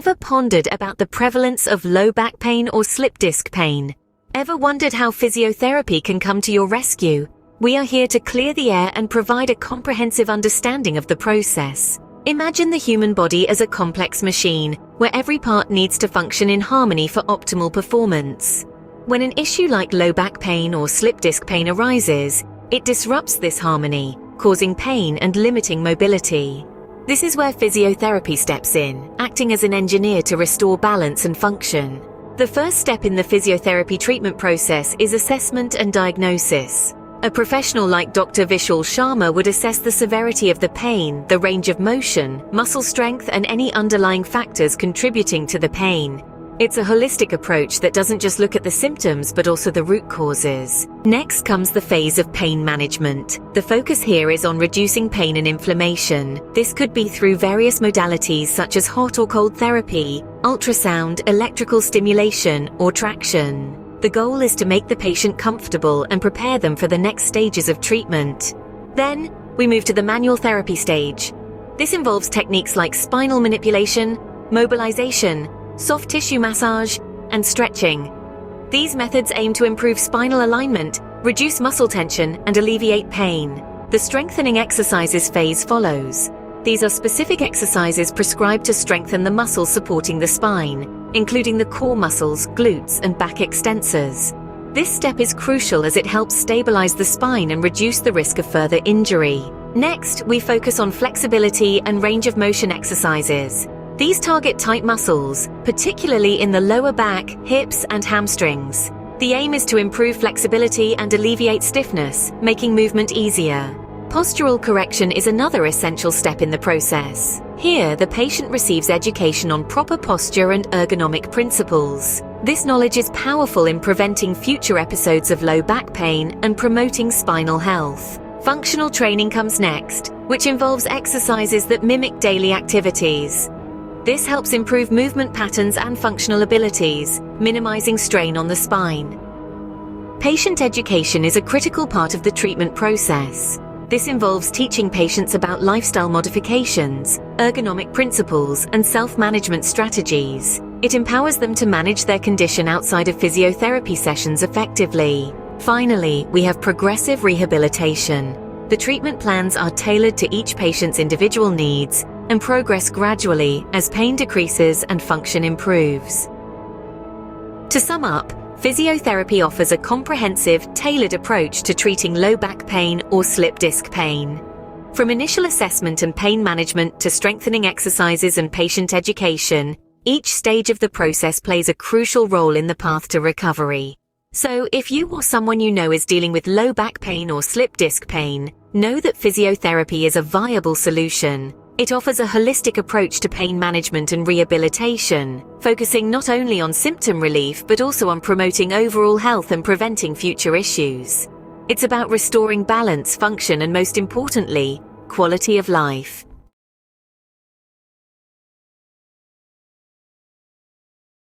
Ever pondered about the prevalence of low back pain or slip disc pain? Ever wondered how physiotherapy can come to your rescue? We are here to clear the air and provide a comprehensive understanding of the process. Imagine the human body as a complex machine, where every part needs to function in harmony for optimal performance. When an issue like low back pain or slip disc pain arises, it disrupts this harmony, causing pain and limiting mobility. This is where physiotherapy steps in, acting as an engineer to restore balance and function. The first step in the physiotherapy treatment process is assessment and diagnosis. A professional like Dr. Vishal Sharma would assess the severity of the pain, the range of motion, muscle strength, and any underlying factors contributing to the pain. It's a holistic approach that doesn't just look at the symptoms but also the root causes. Next comes the phase of pain management. The focus here is on reducing pain and inflammation. This could be through various modalities such as hot or cold therapy, ultrasound, electrical stimulation, or traction. The goal is to make the patient comfortable and prepare them for the next stages of treatment. Then, we move to the manual therapy stage. This involves techniques like spinal manipulation, mobilization, soft tissue massage, and stretching. These methods aim to improve spinal alignment, reduce muscle tension, and alleviate pain. The strengthening exercises phase follows. These are specific exercises prescribed to strengthen the muscles supporting the spine, including the core muscles, glutes, and back extensors. This step is crucial as it helps stabilize the spine and reduce the risk of further injury. Next, we focus on flexibility and range of motion exercises. These target tight muscles, particularly in the lower back, hips, and hamstrings. The aim is to improve flexibility and alleviate stiffness, making movement easier. Postural correction is another essential step in the process. Here, the patient receives education on proper posture and ergonomic principles. This knowledge is powerful in preventing future episodes of low back pain and promoting spinal health. Functional training comes next, which involves exercises that mimic daily activities. This helps improve movement patterns and functional abilities, minimizing strain on the spine. Patient education is a critical part of the treatment process. This involves teaching patients about lifestyle modifications, ergonomic principles, and self-management strategies. It empowers them to manage their condition outside of physiotherapy sessions effectively. Finally, we have progressive rehabilitation. The treatment plans are tailored to each patient's individual needs and progress gradually as pain decreases and function improves. To sum up, physiotherapy offers a comprehensive, tailored approach to treating low back pain or slip disc pain. From initial assessment and pain management to strengthening exercises and patient education, each stage of the process plays a crucial role in the path to recovery. So, if you or someone you know is dealing with low back pain or slip disc pain, know that physiotherapy is a viable solution. It offers a holistic approach to pain management and rehabilitation, focusing not only on symptom relief but also on promoting overall health and preventing future issues. It's about restoring balance, function, and most importantly, quality of life.